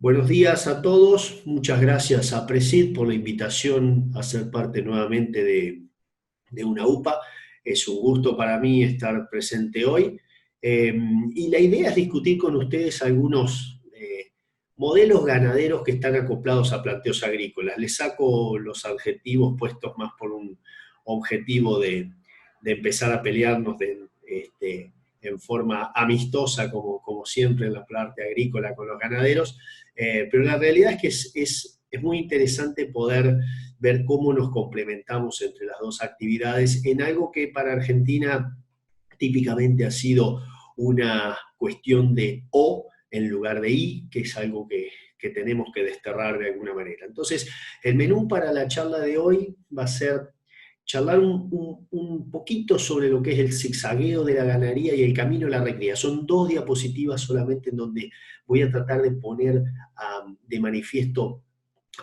Buenos días a todos, muchas gracias a Presid por la invitación a ser parte nuevamente de una UPA. Es un gusto para mí estar presente hoy. Eh, y la idea es discutir con ustedes algunos modelos ganaderos que están acoplados a planteos agrícolas. Les saco los adjetivos puestos más por un objetivo de empezar a pelearnos en forma amistosa, como siempre en la parte agrícola con los ganaderos. Pero la realidad es que es muy interesante poder ver cómo nos complementamos entre las dos actividades en algo que para Argentina típicamente ha sido una cuestión de o en lugar de y, que es algo que tenemos que desterrar de alguna manera. Entonces, el menú para la charla de hoy va a ser charlar un poquito sobre lo que es el zigzagueo de la ganadería y el camino a la recría. Son dos diapositivas solamente en donde voy a tratar de poner de manifiesto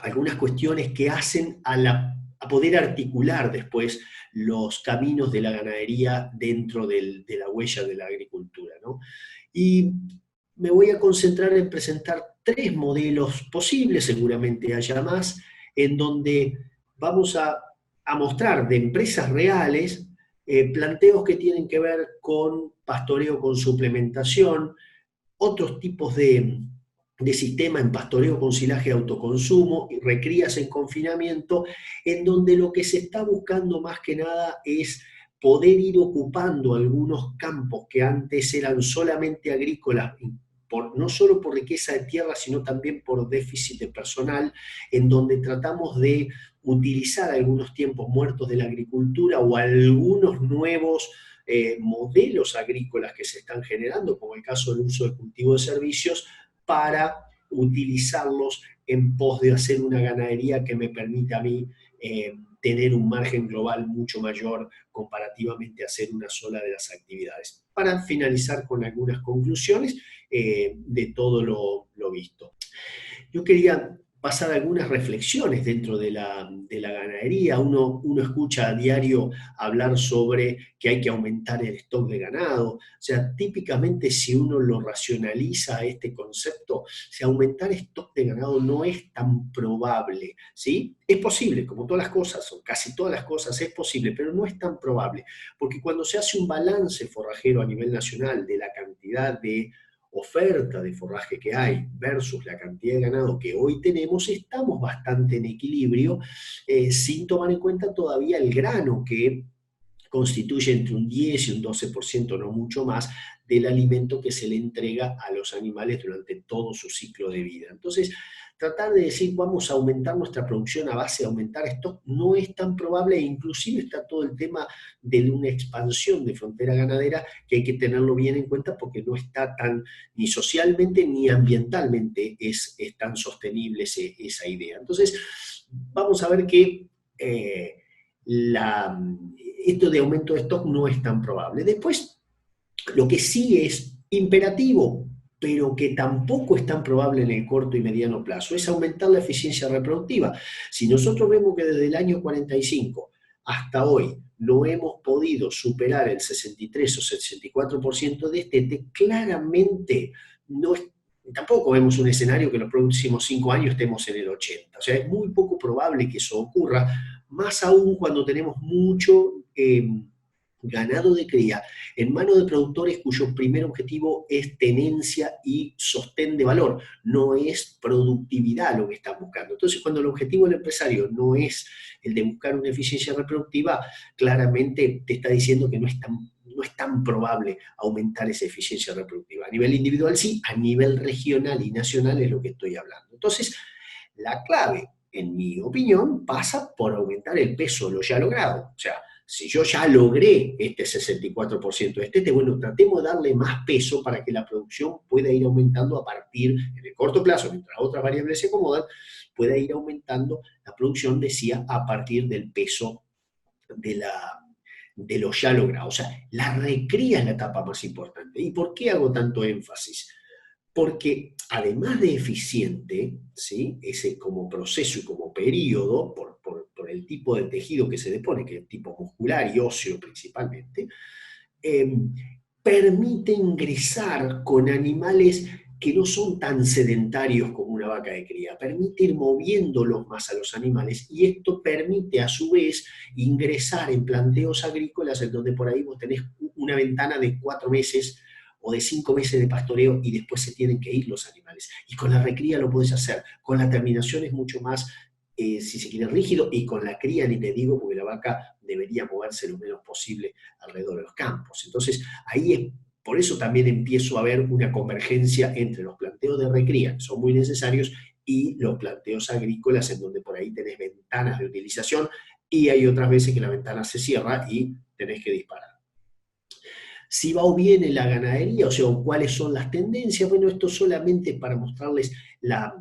algunas cuestiones que hacen a poder articular después los caminos de la ganadería dentro de la huella de la agricultura, ¿no? Y me voy a concentrar en presentar tres modelos posibles, seguramente haya más, en donde vamos a mostrar de empresas reales planteos que tienen que ver con pastoreo con suplementación, otros tipos de sistema en pastoreo con silaje de autoconsumo y recrías en confinamiento, en donde lo que se está buscando más que nada es poder ir ocupando algunos campos que antes eran solamente agrícolas, no solo por riqueza de tierra, sino también por déficit de personal, en donde tratamos de utilizar algunos tiempos muertos de la agricultura o algunos nuevos modelos agrícolas que se están generando, como el caso del uso de cultivo de servicios, para utilizarlos en pos de hacer una ganadería que me permita a mí tener un margen global mucho mayor comparativamente a hacer una sola de las actividades. Para finalizar con algunas conclusiones de todo lo visto. Yo quería pasar algunas reflexiones dentro de la ganadería. Uno escucha a diario hablar sobre que hay que aumentar el stock de ganado. O sea, típicamente si uno lo racionaliza a este concepto, si aumentar stock de ganado no es tan probable, ¿sí? Es posible, como todas las cosas, o casi todas las cosas es posible, pero no es tan probable, porque cuando se hace un balance forrajero a nivel nacional de la cantidad de oferta de forraje que hay versus la cantidad de ganado que hoy tenemos, estamos bastante en equilibrio, sin tomar en cuenta todavía el grano que constituye entre un 10 y un 12%, no mucho más, del alimento que se le entrega a los animales durante todo su ciclo de vida. Entonces, tratar de decir vamos a aumentar nuestra producción a base de aumentar stock no es tan probable, e inclusive está todo el tema de una expansión de frontera ganadera que hay que tenerlo bien en cuenta porque no está tan ni socialmente ni ambientalmente es tan sostenible esa idea. Entonces, vamos a ver que la, esto de aumento de stock no es tan probable. Después, lo que sí es imperativo, pero que tampoco es tan probable en el corto y mediano plazo, es aumentar la eficiencia reproductiva. Si nosotros vemos que desde el año 45 hasta hoy no hemos podido superar el 63 o 64% de destete, claramente no es, tampoco vemos un escenario que en los próximos 5 años estemos en el 80. O sea, es muy poco probable que eso ocurra, más aún cuando tenemos mucho ganado de cría en manos de productores cuyo primer objetivo es tenencia y sostén de valor, no es productividad lo que están buscando. Entonces, cuando el objetivo del empresario no es el de buscar una eficiencia reproductiva, claramente te está diciendo que no es tan probable aumentar esa eficiencia reproductiva. A nivel individual sí, a nivel regional y nacional es lo que estoy hablando. Entonces, la clave, en mi opinión, pasa por aumentar el peso de lo ya logrado. O sea, si yo ya logré este 64% de destete, bueno, tratemos de darle más peso para que la producción pueda ir aumentando a partir, en el corto plazo, mientras otras variables se acomodan, pueda ir aumentando la producción, decía, a partir del peso de lo ya logrado. O sea, la recría es la etapa más importante. ¿Y por qué hago tanto énfasis? Porque además de eficiente, ¿sí? Ese como proceso y como periodo, por el tipo de tejido que se depone, que es tipo muscular y óseo principalmente, eh, permite ingresar con animales que no son tan sedentarios como una vaca de cría. Permite ir moviéndolos más a los animales y esto permite a su vez ingresar en planteos agrícolas en donde por ahí vos tenés una ventana de 4 meses o de 5 meses de pastoreo y después se tienen que ir los animales. Y con la recría lo podés hacer. Con la terminación es mucho más, si se quiere, rígido, y con la cría ni te digo, porque la vaca debería moverse lo menos posible alrededor de los campos. Entonces, ahí es, por eso también empiezo a ver una convergencia entre los planteos de recría, que son muy necesarios, y los planteos agrícolas, en donde por ahí tenés ventanas de utilización, y hay otras veces que la ventana se cierra y tenés que disparar. Si va o viene la ganadería, o sea, cuáles son las tendencias. Bueno, esto solamente para mostrarles la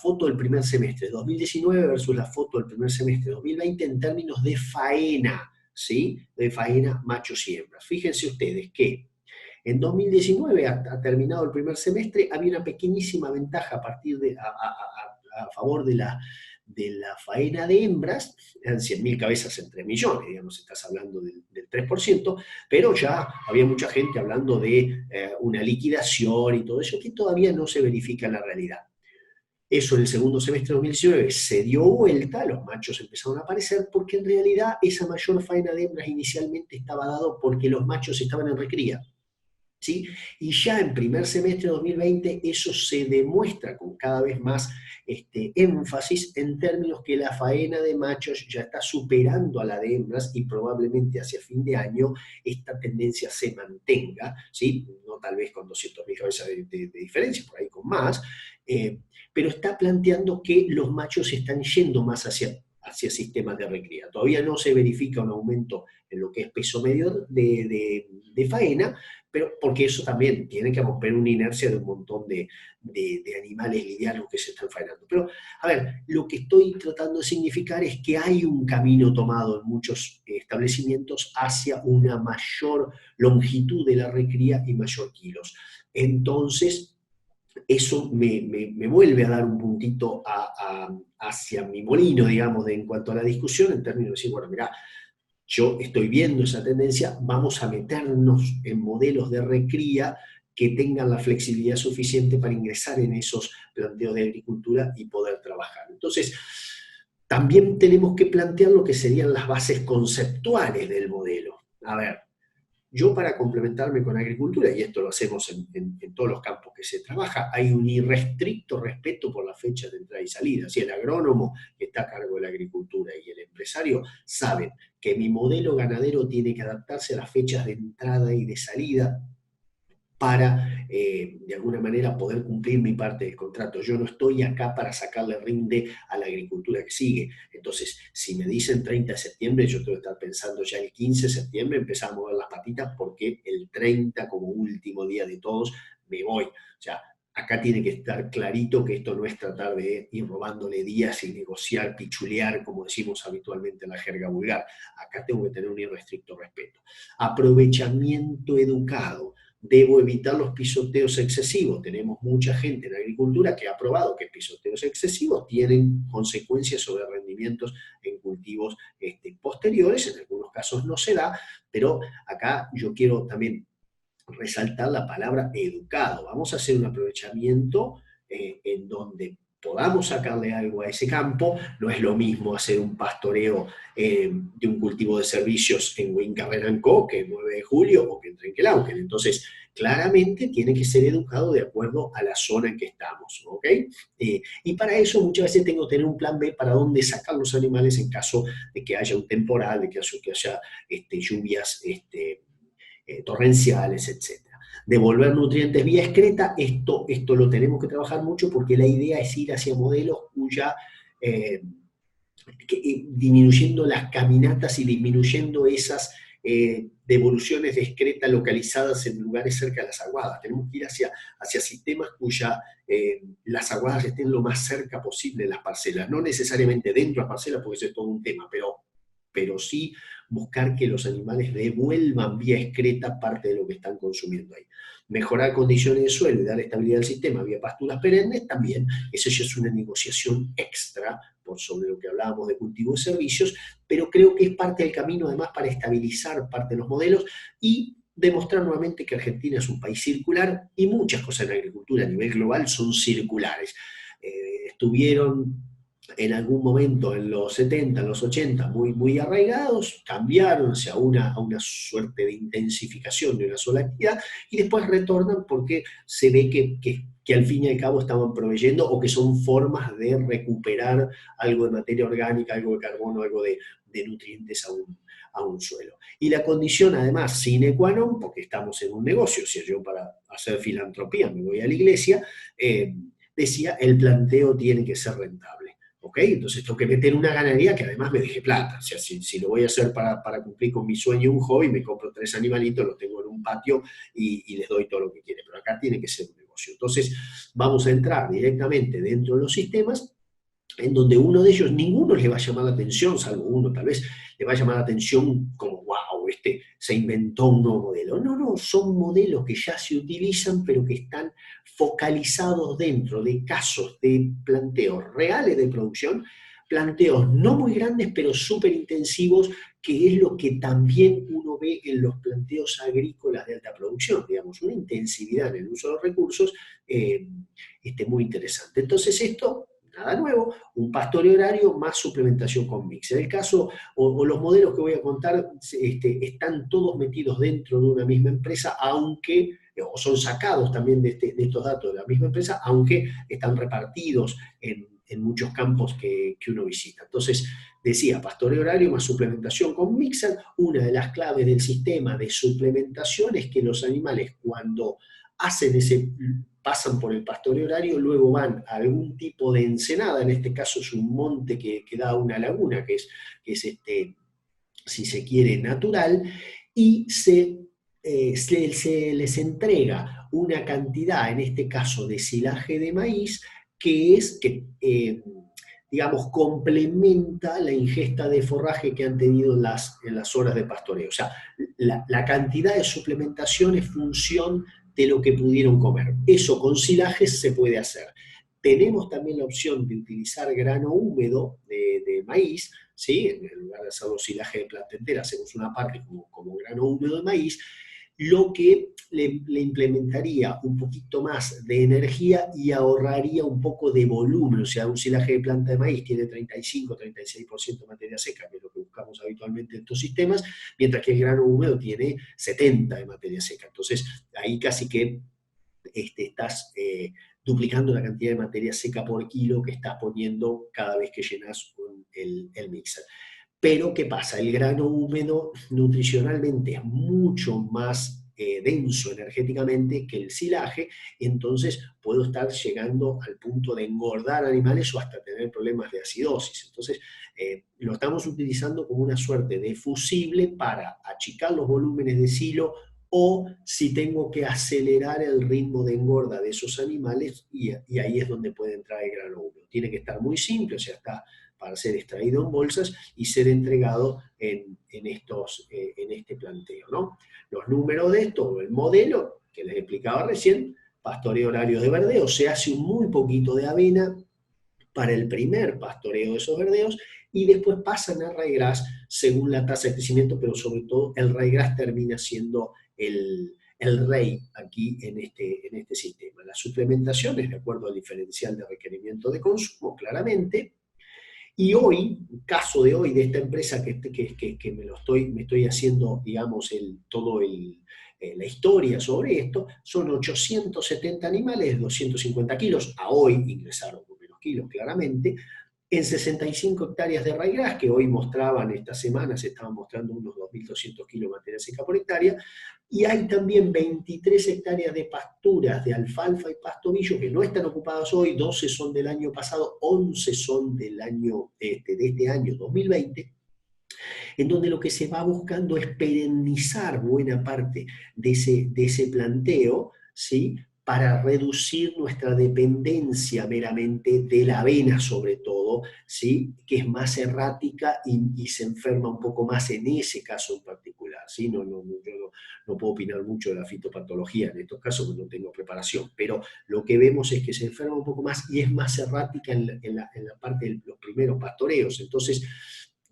foto del primer semestre de 2019 versus la foto del primer semestre de 2020 en términos de faena, ¿sí? De faena machos y hembras. Fíjense ustedes que en 2019, ha terminado el primer semestre, había una pequeñísima ventaja a partir a favor de la faena de hembras, eran 100.000 cabezas en 3 millones, digamos, estás hablando del 3%, pero ya había mucha gente hablando de una liquidación y todo eso, que todavía no se verifica en la realidad. Eso en el segundo semestre de 2019 se dio vuelta, los machos empezaron a aparecer, porque en realidad esa mayor faena de hembras inicialmente estaba dado porque los machos estaban en recría. ¿Sí? Y ya en primer semestre de 2020 eso se demuestra con cada vez más énfasis en términos que la faena de machos ya está superando a la de hembras y probablemente hacia fin de año esta tendencia se mantenga, ¿sí? No tal vez con 200.000 cabezas de diferencia, por ahí con más, pero está planteando que los machos están yendo más hacia sistemas de recría. Todavía no se verifica un aumento en lo que es peso medio de faena, pero porque eso también tiene que romper una inercia de un montón de animales livianos que se están faenando. Pero, a ver, lo que estoy tratando de significar es que hay un camino tomado en muchos establecimientos hacia una mayor longitud de la recría y mayor kilos. Entonces, eso me vuelve a dar un puntito hacia mi molino, digamos, en cuanto a la discusión, en términos de decir, bueno, mirá, yo estoy viendo esa tendencia, vamos a meternos en modelos de recría que tengan la flexibilidad suficiente para ingresar en esos planteos de agricultura y poder trabajar. Entonces, también tenemos que plantear lo que serían las bases conceptuales del modelo. A ver, yo para complementarme con agricultura, y esto lo hacemos en todos los campos que se trabaja, hay un irrestricto respeto por las fechas de entrada y salida. Si el agrónomo que está a cargo de la agricultura y el empresario saben que mi modelo ganadero tiene que adaptarse a las fechas de entrada y de salida para, de alguna manera, poder cumplir mi parte del contrato. Yo no estoy acá para sacarle rinde a la agricultura que sigue. Entonces, si me dicen 30 de septiembre, yo tengo que estar pensando ya el 15 de septiembre, empezar a mover las patitas, porque el 30, como último día de todos, me voy. O sea, acá tiene que estar clarito que esto no es tratar de ir robándole días y negociar, pichulear, como decimos habitualmente en la jerga vulgar. Acá tengo que tener un irrestricto respeto. Aprovechamiento educado. Debo evitar los pisoteos excesivos. Tenemos mucha gente en agricultura que ha probado que pisoteos excesivos tienen consecuencias sobre rendimientos en cultivos posteriores. En algunos casos no se da, pero acá yo quiero también resaltar la palabra educado. Vamos a hacer un aprovechamiento en donde podamos sacarle algo a ese campo. No es lo mismo hacer un pastoreo de un cultivo de servicios en Huincarrerancó que el 9 de julio o que en Trenquelauquen. Entonces, claramente tiene que ser educado de acuerdo a la zona en que estamos, ¿ok? Y para eso muchas veces tengo que tener un plan B para dónde sacar los animales en caso de que haya un temporal, de que haya lluvias torrenciales, etc. Devolver nutrientes vía excreta, esto lo tenemos que trabajar mucho porque la idea es ir hacia modelos cuya, disminuyendo las caminatas y disminuyendo esas devoluciones de excreta localizadas en lugares cerca de las aguadas. Tenemos que ir hacia sistemas cuya las aguadas estén lo más cerca posible de las parcelas, no necesariamente dentro de las parcelas, porque eso es todo un tema, pero sí buscar que los animales devuelvan vía excreta parte de lo que están consumiendo ahí. Mejorar condiciones de suelo y dar estabilidad al sistema vía pasturas perennes también, eso ya es una negociación extra por sobre lo que hablábamos de cultivo de servicios, pero creo que es parte del camino además para estabilizar parte de los modelos y demostrar nuevamente que Argentina es un país circular y muchas cosas en agricultura a nivel global son circulares. Estuvieron en algún momento en los 70, en los 80, muy arraigados, cambiaron hacia a una suerte de intensificación de una sola actividad y después retornan porque se ve que al fin y al cabo estaban proveyendo o que son formas de recuperar algo de materia orgánica, algo de carbono, algo de nutrientes a un suelo. Y la condición además sine qua non, porque estamos en un negocio, si yo para hacer filantropía me voy a la iglesia, decía, el planteo tiene que ser rentable. ¿Ok? Entonces tengo que meter una ganadería que además me deje plata. O sea, si lo voy a hacer para cumplir con mi sueño, un hobby, me compro 3 animalitos, los tengo en un patio y les doy todo lo que quieren. Pero acá tiene que ser un negocio. Entonces vamos a entrar directamente dentro de los sistemas en donde uno de ellos, ninguno le va a llamar la atención, salvo uno tal vez, le va a llamar la atención como, wow, se inventó un nuevo modelo. No, no, son modelos que ya se utilizan, pero que están focalizados dentro de casos de planteos reales de producción, planteos no muy grandes, pero súper intensivos, que es lo que también uno ve en los planteos agrícolas de alta producción, digamos, una intensividad en el uso de los recursos muy interesante. Entonces esto nada nuevo, un pastoreo horario más suplementación con mix. En el caso, o los modelos que voy a contar, están todos metidos dentro de una misma empresa, aunque, o son sacados también de estos datos de la misma empresa, aunque están repartidos en muchos campos que uno visita. Entonces, decía, pastoreo horario más suplementación con mixer. Una de las claves del sistema de suplementación es que los animales, cuando hacen pasan por el pastoreo horario, luego van a algún tipo de ensenada, en este caso es un monte que da a una laguna, que es si se quiere, natural, y se les entrega una cantidad, en este caso de silaje de maíz, digamos, complementa la ingesta de forraje que han tenido en las horas de pastoreo. O sea, la cantidad de suplementación es función de lo que pudieron comer. Eso con silajes se puede hacer. Tenemos también la opción de utilizar grano húmedo de maíz, ¿sí? En lugar de hacer los silajes de planta entera, hacemos una parte como grano húmedo de maíz, lo que le implementaría un poquito más de energía y ahorraría un poco de volumen. O sea, un silaje de planta de maíz tiene 35-36% de materia seca, que es lo que buscamos habitualmente en estos sistemas, mientras que el grano húmedo tiene 70% de materia seca. Entonces, ahí casi que estás duplicando la cantidad de materia seca por kilo que estás poniendo cada vez que llenas el mixer. Pero, ¿qué pasa? El grano húmedo nutricionalmente es mucho más denso energéticamente que el silaje, entonces puedo estar llegando al punto de engordar animales o hasta tener problemas de acidosis. Entonces, lo estamos utilizando como una suerte de fusible para achicar los volúmenes de silo o si tengo que acelerar el ritmo de engorda de esos animales y ahí es donde puede entrar el grano húmedo. Tiene que estar muy simple, o sea, está para ser extraído en bolsas y ser entregado en este planteo, ¿no? Los números de esto, el modelo que les explicaba recién, pastoreo horario de verdeo, se hace un muy poquito de avena para el primer pastoreo de esos verdeos y después pasan a ryegrass según la tasa de crecimiento, pero sobre todo el ryegrass termina siendo el rey aquí en este sistema. La suplementación es de acuerdo al diferencial de requerimiento de consumo, claramente. Y hoy, caso de hoy, de esta empresa que me estoy haciendo, digamos, la historia sobre esto, son 870 animales, 250 kilos, a hoy ingresaron con menos kilos, claramente, en 65 hectáreas de ryegrass, que hoy mostraban, esta semana se estaban mostrando unos 2.200 kilos de materia seca por hectárea, y hay también 23 hectáreas de pasturas de alfalfa y pastobillo que no están ocupadas hoy, 12 son del año pasado, 11 son del año, de este año 2020, en donde lo que se va buscando es perennizar buena parte de ese planteo, ¿sí? Para reducir nuestra dependencia meramente de la avena sobre todo, ¿sí? Que es más errática y se enferma un poco más en ese caso en particular. ¿Sí? Yo no puedo opinar mucho de la fitopatología en estos casos porque no tengo preparación, pero lo que vemos es que se enferma un poco más y es más errática en la parte de los primeros pastoreos. Entonces,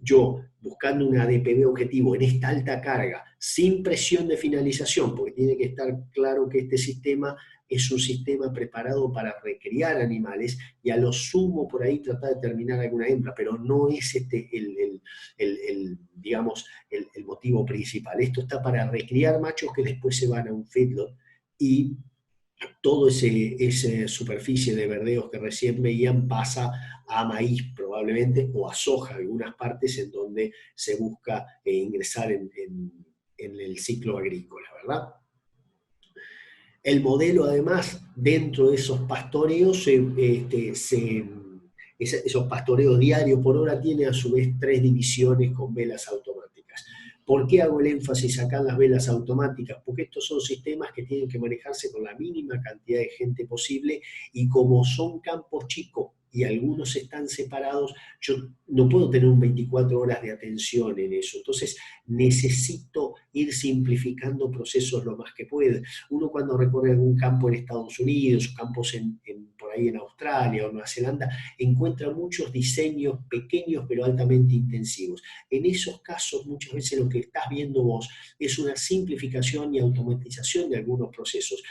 yo buscando un ADPV objetivo en esta alta carga, sin presión de finalización, porque tiene que estar claro que este sistema es un sistema preparado para recriar animales y a lo sumo por ahí tratar de terminar alguna hembra, pero no es este digamos, el motivo principal. Esto está para recriar machos que después se van a un feedlot y todo esa superficie de verdeos que recién veían pasa a maíz probablemente o a soja, algunas partes en donde se busca ingresar en el ciclo agrícola, ¿verdad? El modelo, además, dentro de esos pastoreos, esos pastoreos diarios por hora tiene a su vez 3 divisiones con velas automáticas. ¿Por qué hago el énfasis acá en las velas automáticas? Porque estos son sistemas que tienen que manejarse con la mínima cantidad de gente posible y como son campos chicos y algunos están separados, yo no puedo tener un 24 horas de atención en eso. Entonces necesito ir simplificando procesos lo más que pueda. Uno cuando recorre algún campo en Estados Unidos, campos por ahí en Australia o Nueva Zelanda, encuentra muchos diseños pequeños pero altamente intensivos. En esos casos muchas veces lo que estás viendo vos es una simplificación y automatización de algunos procesos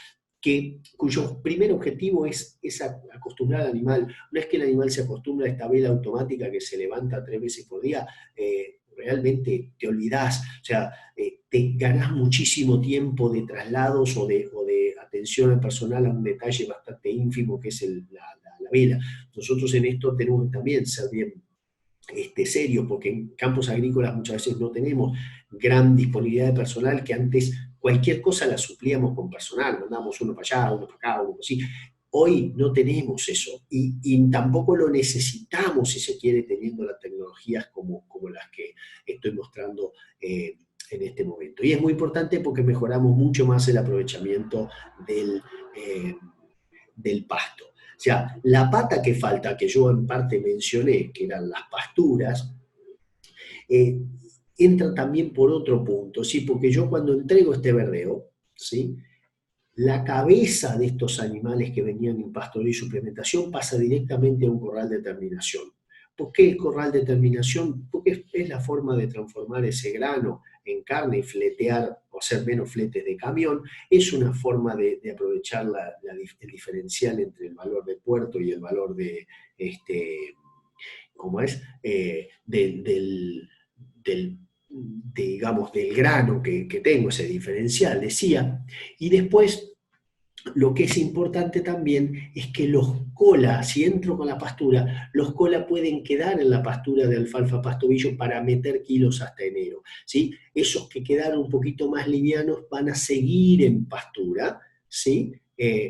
cuyo primer objetivo es acostumbrar al animal. No es que el animal se acostumbra a esta vela automática que se levanta 3 veces por día, realmente te olvidás, o sea, te ganás muchísimo tiempo de traslados o de atención al personal a un detalle bastante ínfimo que es la vela. Nosotros en esto tenemos que también ser bien serios, porque en campos agrícolas muchas veces no tenemos gran disponibilidad de personal, que antes cualquier cosa la suplíamos con personal, mandamos uno para allá, uno para acá, uno para así. Hoy no tenemos eso y tampoco lo necesitamos, si se quiere, teniendo las tecnologías como las que estoy mostrando en este momento. Y es muy importante porque mejoramos mucho más el aprovechamiento del pasto. O sea, la pata que falta, que yo en parte mencioné, que eran las pasturas, entra también por otro punto, ¿sí? Porque yo cuando entrego este verdeo, ¿sí? La cabeza de estos animales que venían en pastoreo y suplementación pasa directamente a un corral de terminación. ¿Por qué el corral de terminación? Porque es la forma de transformar ese grano en carne y fletear o hacer menos fletes de camión. Es una forma de aprovechar el diferencial entre el valor de puerto y el valor de, ¿cómo es? Digamos, del grano que tengo, ese diferencial, decía. Y después lo que es importante también es que los cola, si entro con la pastura, los cola pueden quedar en la pastura de alfalfa pastobillo para meter kilos hasta enero, ¿sí? Esos que quedaron un poquito más livianos van a seguir en pastura, ¿sí?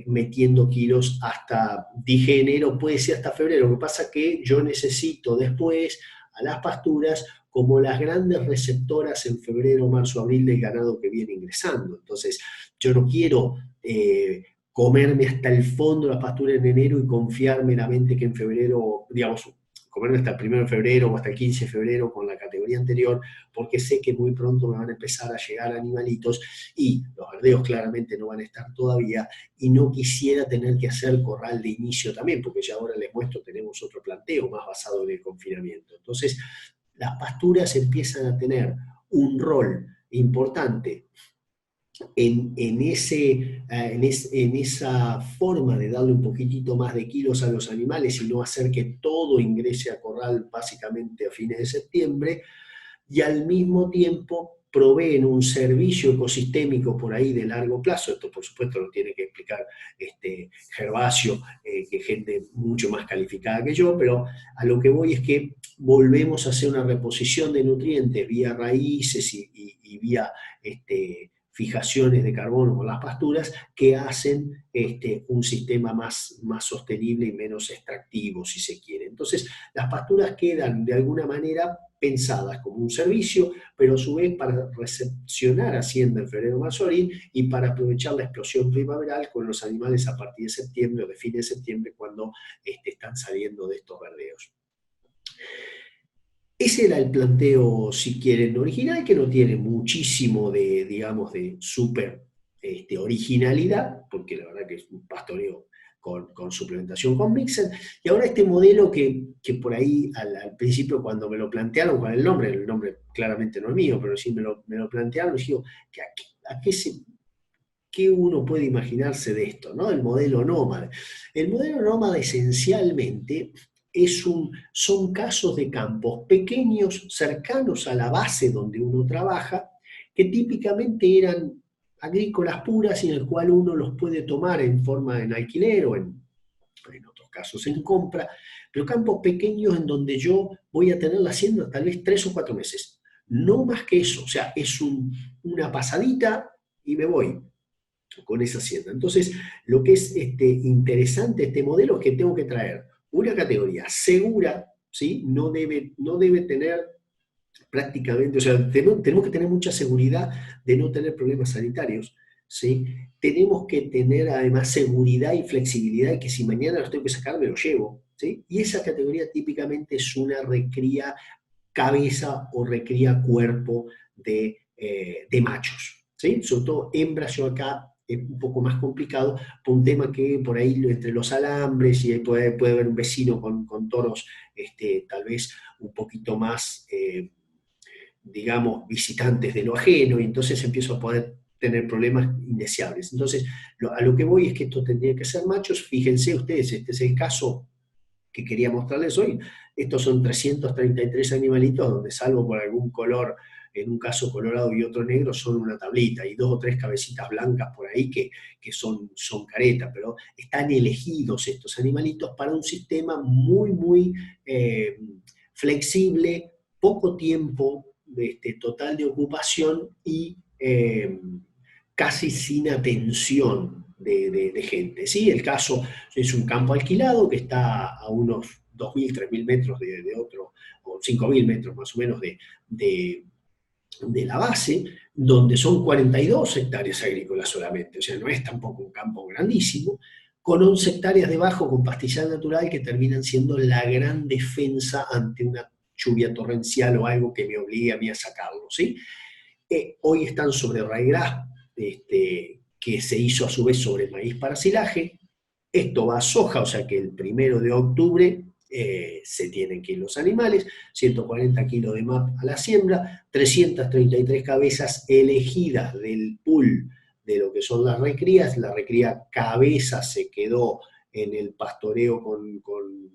Metiendo kilos hasta, dije enero, puede ser hasta febrero. Lo que pasa es que yo necesito después a las pasturas como las grandes receptoras en febrero, marzo, abril del ganado que viene ingresando. Entonces, yo no quiero comerme hasta el fondo la pastura en enero y confiar meramente que en febrero, digamos, comerme hasta el 1 de febrero o hasta el 15 de febrero con la categoría anterior, porque sé que muy pronto me van a empezar a llegar animalitos y los verdeos claramente no van a estar todavía y no quisiera tener que hacer corral de inicio también, porque ya ahora les muestro, tenemos otro planteo más basado en el confinamiento. Entonces, las pasturas empiezan a tener un rol importante en esa forma de darle un poquitito más de kilos a los animales y no hacer que todo ingrese a corral básicamente a fines de septiembre, y al mismo tiempo proveen un servicio ecosistémico por ahí de largo plazo. Esto por supuesto lo tiene que explicar Gervasio, que es gente mucho más calificada que yo, pero a lo que voy es que volvemos a hacer una reposición de nutrientes vía raíces y vía fijaciones de carbono con las pasturas que hacen un sistema más sostenible y menos extractivo, si se quiere. Entonces, las pasturas quedan de alguna manera pensadas como un servicio, pero a su vez para recepcionar hacienda en febrero, marzo, abril y para aprovechar la explosión primaveral con los animales a partir de septiembre o de fin de septiembre cuando están saliendo de estos verdeos. Ese era el planteo, si quieren, original, que no tiene muchísimo digamos, de súper originalidad, porque la verdad que es un pastoreo con suplementación con Mixer. Y ahora este modelo que por ahí al principio cuando me lo plantearon con el nombre claramente no es mío, pero sí me lo plantearon, y digo, ¿qué uno puede imaginarse de esto, ¿no? El modelo nómada. El modelo nómada esencialmente son casos de campos pequeños, cercanos a la base donde uno trabaja, que típicamente eran agrícolas puras y en el cual uno los puede tomar en forma en alquiler o en otros casos en compra, pero campos pequeños en donde yo voy a tener la hacienda tal vez 3 o 4 meses. No más que eso, o sea, es una pasadita y me voy con esa hacienda. Entonces, lo que es interesante este modelo es que tengo que traer una categoría segura, ¿sí? No debe tener prácticamente, o sea, tenemos que tener mucha seguridad de no tener problemas sanitarios, ¿sí? Tenemos que tener además seguridad y flexibilidad de que si mañana los tengo que sacar, me lo llevo, ¿sí? Y esa categoría típicamente es una recría cabeza o recría cuerpo de machos, ¿sí? Sobre todo hembras, yo acá es un poco más complicado por un tema que por ahí entre los alambres y ahí puede haber un vecino con toros tal vez un poquito más, digamos, visitantes de lo ajeno y entonces empiezo a poder tener problemas indeseables. Entonces, a lo que voy es que esto tendría que ser machos. Fíjense ustedes, este es el caso que quería mostrarles hoy. Estos son 333 animalitos donde salvo por algún color, en un caso colorado y otro negro, son una tablita y 2 o 3 cabecitas blancas por ahí que son caretas, pero están elegidos estos animalitos para un sistema muy, muy flexible, poco tiempo total de ocupación y casi sin atención de gente. ¿Sí? El caso es un campo alquilado que está a unos 2.000, 3.000 metros de otro, o 5.000 metros más o menos de la base, donde son 42 hectáreas agrícolas solamente, o sea, no es tampoco un campo grandísimo, con 11 hectáreas debajo con pastizal natural que terminan siendo la gran defensa ante una lluvia torrencial o algo que me obligue a mí a sacarlo, ¿sí? Hoy están sobre raigras, que se hizo a su vez sobre maíz para silaje. Esto va a soja, o sea que el 1 de octubre se tienen que ir los animales, 140 kilos de MAP a la siembra, 333 cabezas elegidas del pool de lo que son las recrías. La recría cabeza se quedó en el pastoreo con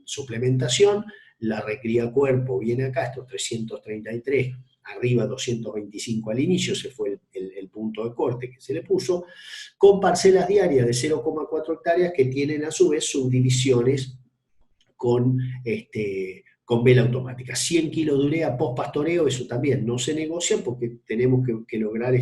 suplementación, la recría cuerpo viene acá, estos 333 arriba 225 al inicio, ese fue el punto de corte que se le puso, con parcelas diarias de 0,4 hectáreas que tienen a su vez subdivisiones con, con vela automática. 100 kilos de urea post pastoreo, eso también no se negocia porque tenemos que lograr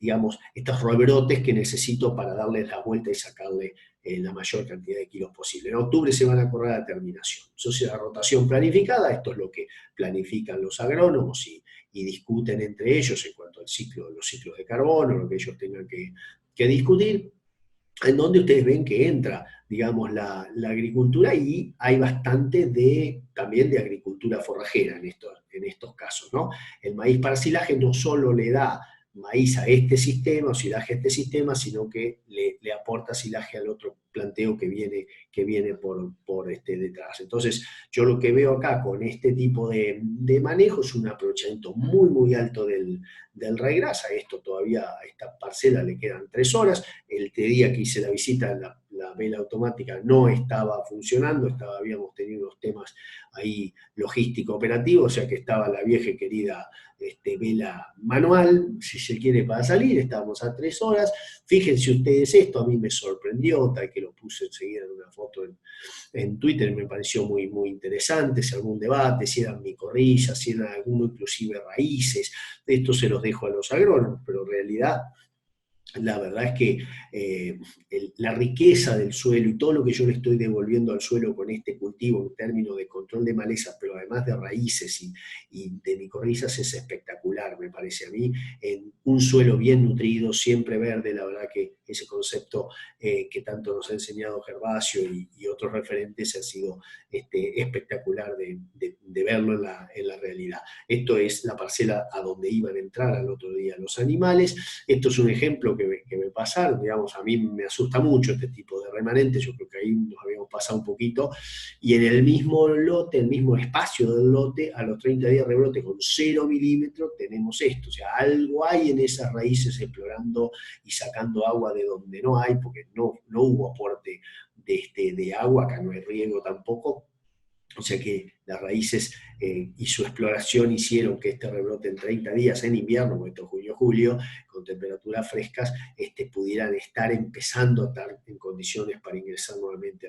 digamos, estos rebrotes que necesito para darles la vuelta y sacarle la mayor cantidad de kilos posible. En octubre se van a correr a terminación. Eso es la rotación planificada, esto es lo que planifican los agrónomos y discuten entre ellos en cuanto al los ciclos de carbono, lo que ellos tengan que discutir, en donde ustedes ven que entra, digamos, la agricultura y hay bastante también de agricultura forrajera en estos casos, ¿no? El maíz para silaje no solo le da maíz a este sistema o silaje a este sistema, sino que le aporta silaje al otro planteo que viene por detrás. Entonces, yo lo que veo acá con este tipo de manejo es un aprovechamiento muy, muy alto del raigrasa. Esto todavía, a esta parcela le quedan 3 horas. El día que hice la visita, la vela automática no estaba funcionando, habíamos tenido unos temas ahí logístico operativos, o sea que estaba la vieja y querida vela manual, si se quiere, para salir. Estábamos a 3 horas. Fíjense ustedes esto, a mí me sorprendió, tal que lo puse enseguida en una foto en Twitter, me pareció muy, muy interesante, si algún debate, si eran micorrizas, si eran alguno inclusive raíces, esto se los dejo a los agrónomos, pero en realidad la verdad es que la riqueza del suelo y todo lo que yo le estoy devolviendo al suelo con este cultivo en términos de control de malezas, pero además de raíces y de micorrizas, es espectacular, me parece a mí. En un suelo bien nutrido, siempre verde, la verdad que ese concepto que tanto nos ha enseñado Gervasio y otros referentes ha sido espectacular de verlo en la realidad. Esto es la parcela a donde iban a entrar al otro día los animales. Esto es un ejemplo que me pasaron, digamos, a mí me asusta mucho este tipo de remanentes, yo creo que ahí nos habíamos pasado un poquito, y en el mismo lote, el mismo espacio del lote, a los 30 días de rebrote con 0 milímetros, tenemos esto, o sea, algo hay en esas raíces explorando y sacando agua de donde no hay, porque no hubo aporte de agua, acá no hay riego tampoco, o sea que las raíces y su exploración hicieron que este rebrote en 30 días en invierno, como esto junio-julio, con temperaturas frescas, pudieran estar empezando a estar en condiciones para ingresar nuevamente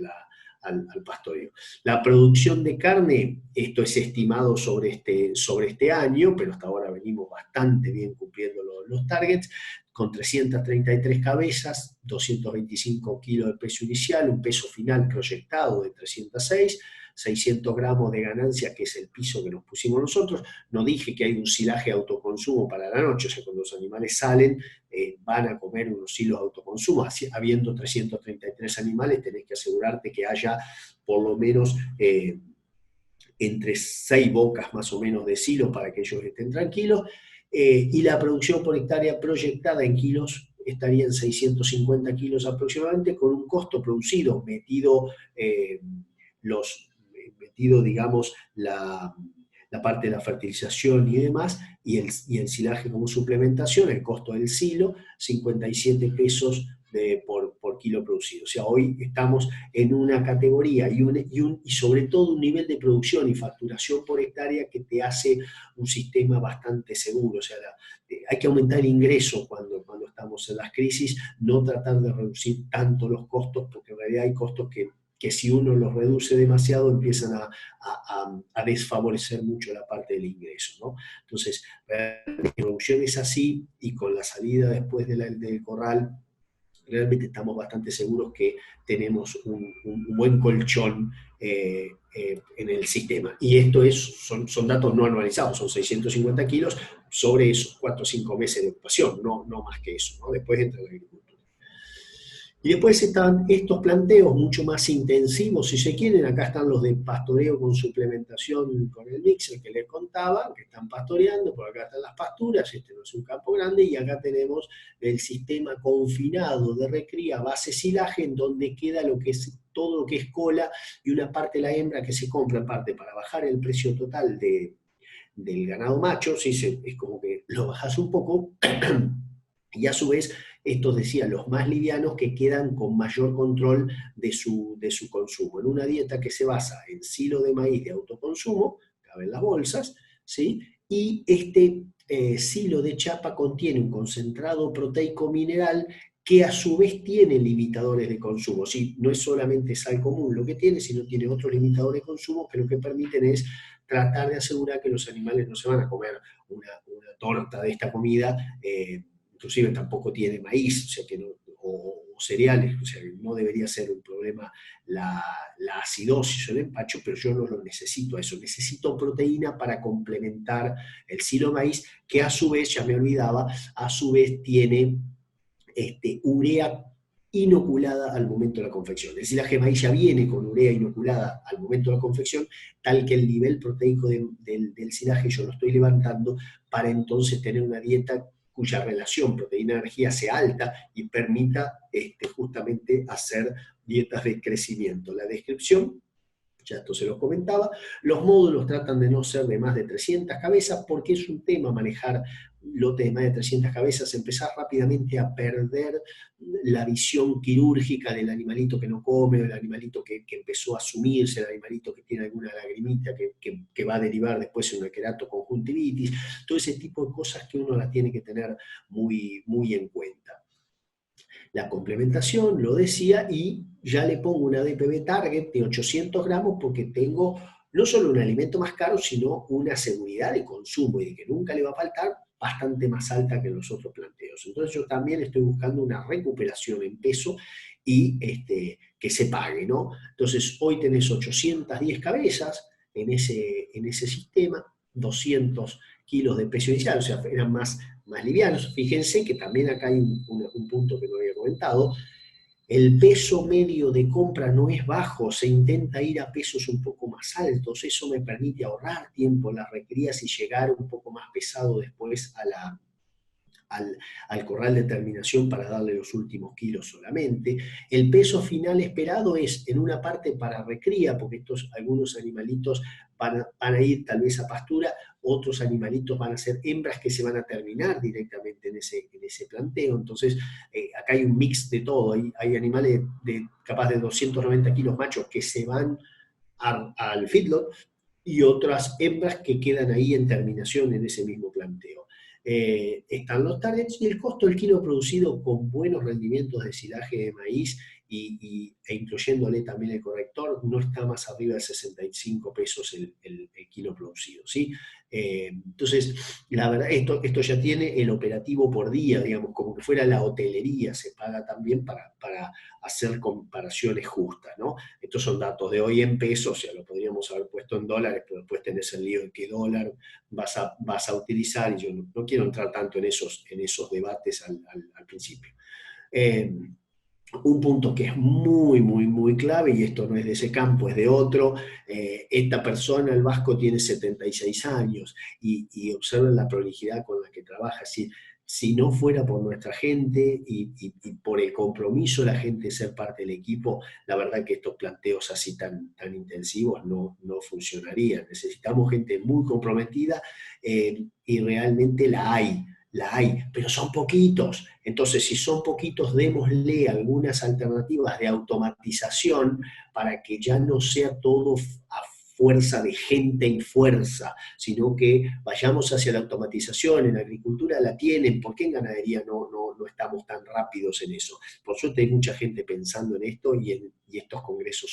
al pastoreo. La producción de carne, esto es estimado sobre este año, pero hasta ahora venimos bastante bien cumpliendo los targets, con 333 cabezas, 225 kilos de peso inicial, un peso final proyectado de 306, 600 gramos de ganancia, que es el piso que nos pusimos nosotros. No dije que hay un silaje de autoconsumo para la noche, o sea, cuando los animales salen, van a comer unos hilos de autoconsumo. Así, habiendo 333 animales, tenés que asegurarte que haya por lo menos entre 6 bocas más o menos de silo para que ellos estén tranquilos. Y la producción por hectárea proyectada en kilos estaría en 650 kilos aproximadamente, con un costo producido, digamos, la parte de la fertilización y demás, y el silaje como suplementación, el costo del silo, 57 pesos por kilo producido. O sea, hoy estamos en una categoría y sobre todo un nivel de producción y facturación por hectárea que te hace un sistema bastante seguro. O sea, hay que aumentar el ingreso cuando estamos en las crisis, no tratar de reducir tanto los costos, porque en realidad hay costos que si uno los reduce demasiado empiezan a desfavorecer mucho la parte del ingreso, ¿no? Entonces, la producción es así, y con la salida después del corral, realmente estamos bastante seguros que tenemos un buen colchón en el sistema. Y esto son datos no anualizados, son 650 kilos sobre esos 4 o 5 meses de ocupación, no más que eso, ¿no? Después entra la agricultura. Y después están estos planteos mucho más intensivos, si se quieren. Acá están los de pastoreo con suplementación con el mixer que les contaba, que están pastoreando, por acá están las pasturas, este no es un campo grande, y acá tenemos el sistema confinado de recría base silaje, en donde queda todo lo que es cola y una parte de la hembra que se compra, en parte para bajar el precio total del ganado macho, ¿sí? Es como que lo bajas un poco, y a su vez, estos decía, los más livianos que quedan con mayor control de su consumo, en una dieta que se basa en silo de maíz de autoconsumo, caben las bolsas, ¿sí? Y silo de chapa contiene un concentrado proteico mineral que a su vez tiene limitadores de consumo. ¿Sí? No es solamente sal común lo que tiene, sino tiene otros limitadores de consumo que lo que permiten es tratar de asegurar que los animales no se van a comer una torta de esta comida, inclusive tampoco tiene maíz, o sea que o cereales, o sea que no debería ser un problema la acidosis o el empacho, pero yo no lo necesito a eso, necesito proteína para complementar el silo maíz, que a su vez, ya me olvidaba, a su vez tiene urea inoculada al momento de la confección. El silaje de maíz ya viene con urea inoculada al momento de la confección, tal que el nivel proteico del silaje yo lo estoy levantando para entonces tener una dieta cuya relación proteína-energía sea alta y permita justamente hacer dietas de crecimiento. La descripción, ya esto se los comentaba, los módulos tratan de no ser de más de 300 cabezas, porque es un tema manejar lotes de más de 300 cabezas, empezar rápidamente a perder la visión quirúrgica del animalito que no come, del animalito que empezó a sumirse, el animalito que tiene alguna lagrimita que va a derivar después en una queratoconjuntivitis, todo ese tipo de cosas que uno las tiene que tener muy, muy en cuenta. La complementación, lo decía, y ya le pongo una DPB target de 800 gramos porque tengo no solo un alimento más caro, sino una seguridad de consumo y de que nunca le va a faltar, bastante más alta que los otros planteos. Entonces yo también estoy buscando una recuperación en peso y que se pague, ¿no? Entonces hoy tenés 810 cabezas en ese sistema, 200 kilos de peso inicial, o sea, eran más livianos. Fíjense que también acá hay un punto que no había comentado. El peso medio de compra no es bajo, se intenta ir a pesos un poco más altos. Eso me permite ahorrar tiempo en las recrías y llegar un poco más pesado después al corral de terminación para darle los últimos kilos solamente. El peso final esperado es en una parte para recría, porque algunos animalitos van a ir tal vez a pastura, otros animalitos van a ser hembras que se van a terminar directamente en ese planteo. Entonces, acá hay un mix de todo. Hay animales capaz de 290 kilos machos que se van al feedlot y otras hembras que quedan ahí en terminación en ese mismo planteo. Están los targets y el costo del kilo producido con buenos rendimientos de silaje de maíz e incluyéndole también el corrector, no está más arriba de 65 pesos el kilo producido, ¿sí? Entonces, la verdad, esto ya tiene el operativo por día, digamos, como que fuera la hotelería, se paga también para hacer comparaciones justas, ¿no? Estos son datos de hoy en pesos, o sea, lo podríamos haber puesto en dólares, pero después tenés el lío de qué dólar vas a utilizar, y yo no quiero entrar tanto en esos debates al principio. Un punto que es muy, muy, muy clave, y esto no es de ese campo, es de otro, esta persona, el vasco, tiene 76 años, y observen la prolijidad con la que trabaja. Si no fuera por nuestra gente y por el compromiso de la gente de ser parte del equipo, la verdad que estos planteos así tan intensivos no funcionarían. Necesitamos gente muy comprometida, y realmente la hay, pero son poquitos. Entonces, si son poquitos, démosle algunas alternativas de automatización para que ya no sea todo a fuerza de gente y fuerza, sino que vayamos hacia la automatización. En agricultura la tienen, ¿por qué en ganadería no estamos tan rápidos en eso? Por suerte hay mucha gente pensando en esto, y estos congresos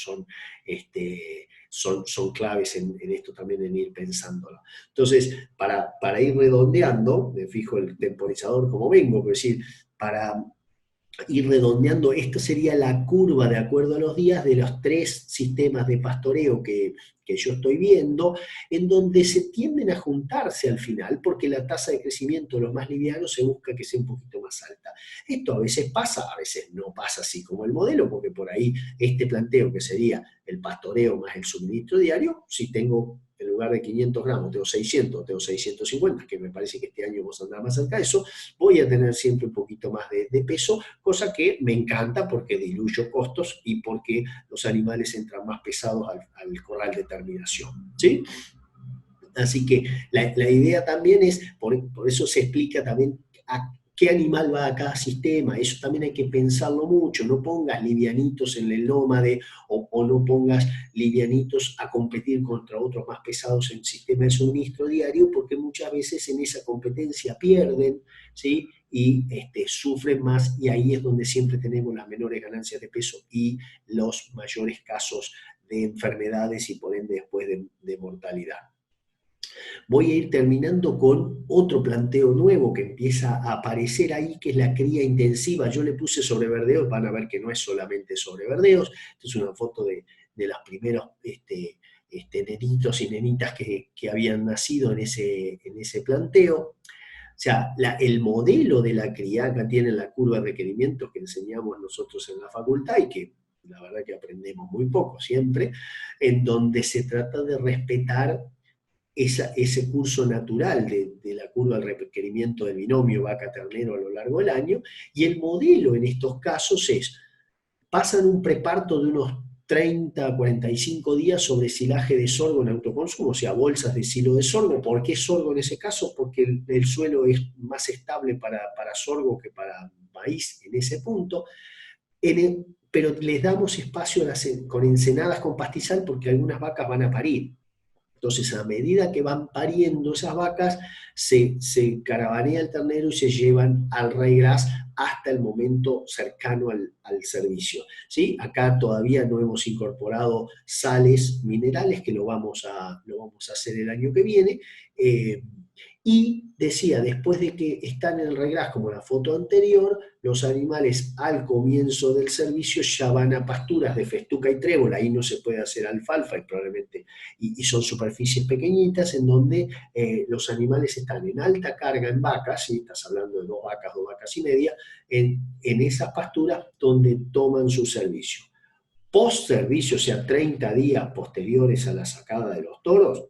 son claves en esto también, en ir pensándolo. Entonces, para ir redondeando, me fijo el temporizador como vengo, es decir, para ir redondeando, esta sería la curva de acuerdo a los días de los 3 sistemas de pastoreo que yo estoy viendo, en donde se tienden a juntarse al final, porque la tasa de crecimiento de los más livianos se busca que sea un poquito más alta. Esto a veces pasa, a veces no pasa así como el modelo, porque por ahí este planteo, que sería el pastoreo más el suministro diario, si tengo, en lugar de 500 gramos, tengo 600, tengo 650, que me parece que este año vamos a andar más cerca de eso, voy a tener siempre un poquito más de peso, cosa que me encanta porque diluyo costos y porque los animales entran más pesados al corral de terminación, ¿sí? Así que la idea también es, por eso se explica también a qué animal va a cada sistema. Eso también hay que pensarlo mucho. No pongas livianitos en el nómade, o no pongas livianitos a competir contra otros más pesados en el sistema de suministro diario, porque muchas veces en esa competencia pierden, ¿sí? Y sufren más, y ahí es donde siempre tenemos las menores ganancias de peso y los mayores casos de enfermedades, y por ende después de mortalidad. Voy a ir terminando con otro planteo nuevo que empieza a aparecer ahí, que es la cría intensiva. Yo le puse sobre verdeos, van a ver que no es solamente sobre verdeos. Esta es una foto de los primeros nenitos y nenitas que habían nacido en ese planteo. O sea, el modelo de la cría, acá tienen la curva de requerimientos que enseñamos nosotros en la facultad, y que la verdad que aprendemos muy poco siempre, en donde se trata de respetar ese curso natural de la curva del requerimiento del binomio vaca-ternero a lo largo del año. Y el modelo en estos casos es: pasan un preparto de unos 30 a 45 días sobre silaje de sorgo en autoconsumo, o sea, bolsas de silo de sorgo. ¿Por qué sorgo en ese caso? Porque el suelo es más estable para sorgo que para maíz en ese punto. Pero les damos espacio con ensenadas con pastizal, porque algunas vacas van a parir. Entonces, a medida que van pariendo esas vacas, se caravanea el ternero y se llevan al raigras hasta el momento cercano al servicio, ¿sí? Acá todavía no hemos incorporado sales minerales, que lo vamos a hacer el año que viene. Y decía, después de que están en el regras, como la foto anterior, los animales al comienzo del servicio ya van a pasturas de festuca y trébol. Ahí no se puede hacer alfalfa, y probablemente, y son superficies pequeñitas en donde los animales están en alta carga en vacas, ¿sí? Estás hablando de 2 vacas y media, en esas pasturas donde toman su servicio. Post servicio, o sea, 30 días posteriores a la sacada de los toros,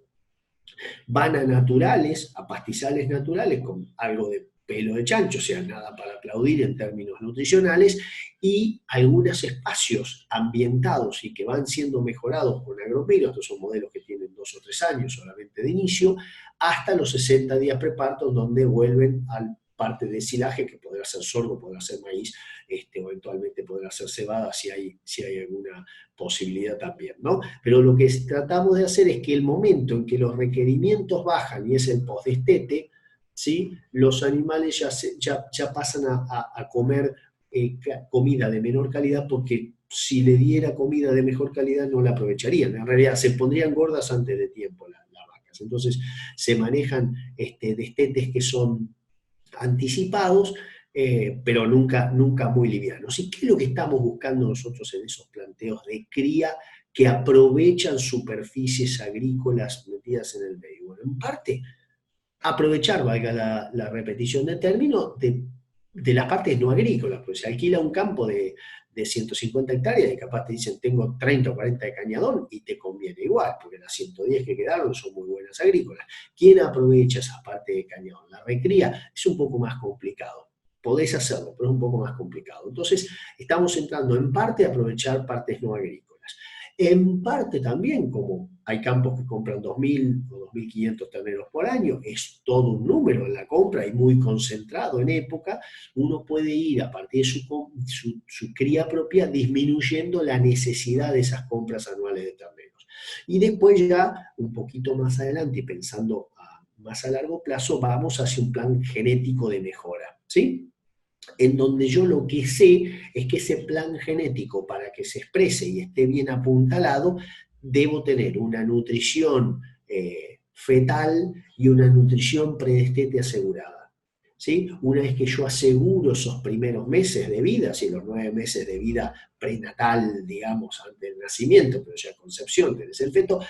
van a naturales, a pastizales naturales, con algo de pelo de chancho, o sea, nada para aplaudir en términos nutricionales, y algunos espacios ambientados y que van siendo mejorados con agromiro, estos son modelos que tienen 2 o 3 años solamente de inicio, hasta los 60 días preparto, donde vuelven al parte de silaje, que podrá ser sorgo, podrá ser maíz, o eventualmente podrá ser cebada si hay alguna posibilidad también, ¿no? Pero lo que tratamos de hacer es que el momento en que los requerimientos bajan, y es el postdestete, ¿sí? Los animales ya pasan a comer comida de menor calidad, porque si le diera comida de mejor calidad no la aprovecharían. En realidad se pondrían gordas antes de tiempo las vacas. Entonces se manejan destetes que son anticipados, pero nunca muy livianos. ¿Y qué es lo que estamos buscando nosotros en esos planteos de cría que aprovechan superficies agrícolas metidas en el medio? Bueno, en parte, aprovechar, valga la repetición de término, de las partes no agrícolas, pues se alquila un campo de 150 hectáreas y capaz te dicen tengo 30 o 40 de cañadón y te conviene igual, porque las 110 que quedaron son muy buenas agrícolas. ¿Quién aprovecha esa parte de cañadón? La recría es un poco más complicado. Podés hacerlo, pero es un poco más complicado. Entonces, estamos entrando en parte a aprovechar partes no agrícolas. En parte también, como hay campos que compran 2.000 o 2.500 terneros por año, es todo un número en la compra y muy concentrado en época, uno puede ir a partir de su cría propia disminuyendo la necesidad de esas compras anuales de terneros. Y después ya, un poquito más adelante y pensando más a largo plazo, vamos hacia un plan genético de mejora, ¿sí? En donde yo lo que sé es que ese plan genético, para que se exprese y esté bien apuntalado, debo tener una nutrición fetal y una nutrición predestete asegurada. ¿Sí? Una vez que yo aseguro esos primeros meses de vida, si los 9 meses de vida prenatal, digamos, antes del nacimiento, pero ya concepción, tenés el feto,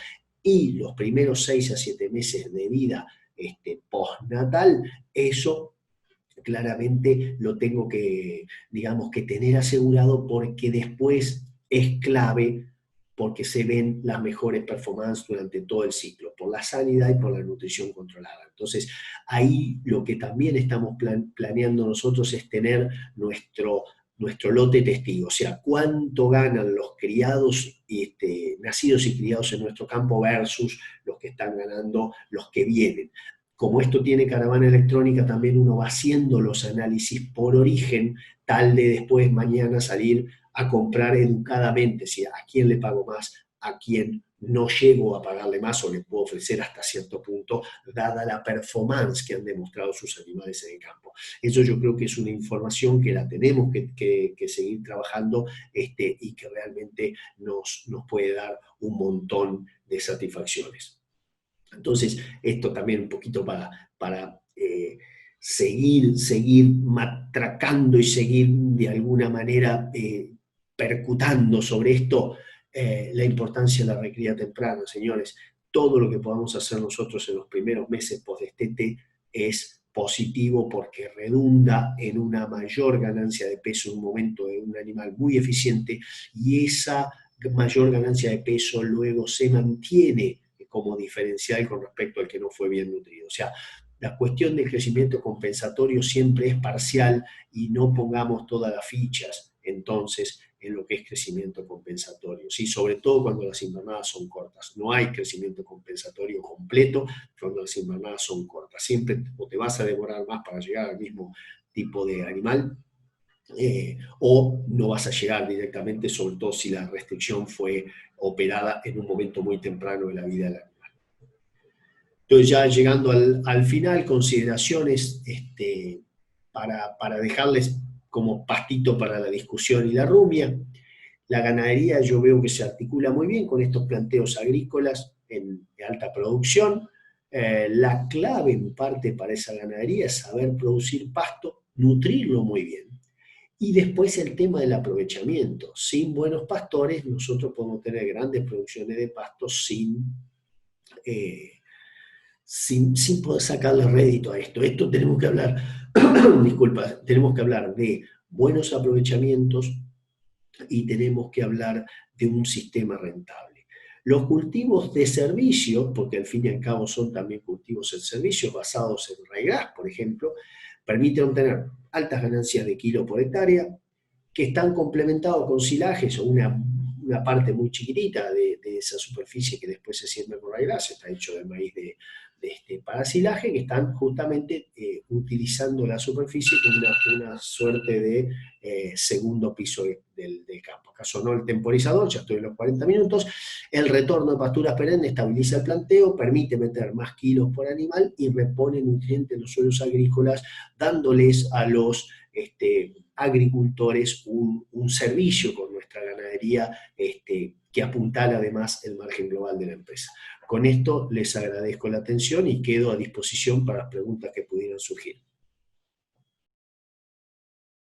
y los primeros 6 a 7 meses de vida postnatal, eso claramente lo tengo que, digamos, que tener asegurado, porque después es clave, porque se ven las mejores performances durante todo el ciclo, por la sanidad y por la nutrición controlada. Entonces, ahí lo que también estamos planeando nosotros es tener nuestro lote testigo, o sea, cuánto ganan los criados, nacidos y criados en nuestro campo versus los que están ganando los que vienen. Como esto tiene caravana electrónica, también uno va haciendo los análisis por origen, tal de después mañana salir a comprar educadamente, si a quién le pago más, a quién no llego a pagarle más o le puedo ofrecer hasta cierto punto, dada la performance que han demostrado sus animales en el campo. Eso yo creo que es una información que la tenemos que seguir trabajando, y que realmente nos puede dar un montón de satisfacciones. Entonces, esto también un poquito para seguir matracando y seguir de alguna manera percutando sobre esto, la importancia de la recría temprana, señores. Todo lo que podamos hacer nosotros en los primeros meses post-destete es positivo, porque redunda en una mayor ganancia de peso en un momento de un animal muy eficiente, y esa mayor ganancia de peso luego se mantiene como diferencial con respecto al que no fue bien nutrido. O sea, la cuestión del crecimiento compensatorio siempre es parcial, y no pongamos todas las fichas entonces en lo que es crecimiento compensatorio, ¿sí? Sobre todo cuando las invernadas son cortas. No hay crecimiento compensatorio completo cuando las invernadas son cortas. Siempre o te vas a demorar más para llegar al mismo tipo de animal, o no vas a llegar directamente, sobre todo si la restricción fue operada en un momento muy temprano de la vida del animal. Entonces, ya llegando al final, consideraciones para dejarles como pastito para la discusión y la rumia. La ganadería yo veo que se articula muy bien con estos planteos agrícolas de alta producción. La clave en parte para esa ganadería es saber producir pasto, nutrirlo muy bien. Y después el tema del aprovechamiento. Sin buenos pastores nosotros podemos tener grandes producciones de pasto sin poder sacarle rédito a esto. Esto tenemos que hablar, disculpa, tenemos que hablar de buenos aprovechamientos y tenemos que hablar de un sistema rentable. Los cultivos de servicio, porque al fin y al cabo son también cultivos en servicio basados en raigras, por ejemplo, permiten obtener altas ganancias de kilo por hectárea, que están complementados con silajes o una parte muy chiquitita de esa superficie que después se siembra con raigrasa, está hecho de maíz para silaje, que están justamente utilizando la superficie como una suerte de segundo piso del campo. Acá sonó el temporizador, ya estoy en los 40 minutos. El retorno de pasturas perennes estabiliza el planteo, permite meter más kilos por animal y repone nutrientes en los suelos agrícolas, dándoles a los agricultores un servicio con nuestra ganadería que apuntala además el margen global de la empresa. Con esto les agradezco la atención y quedo a disposición para las preguntas que pudieran surgir.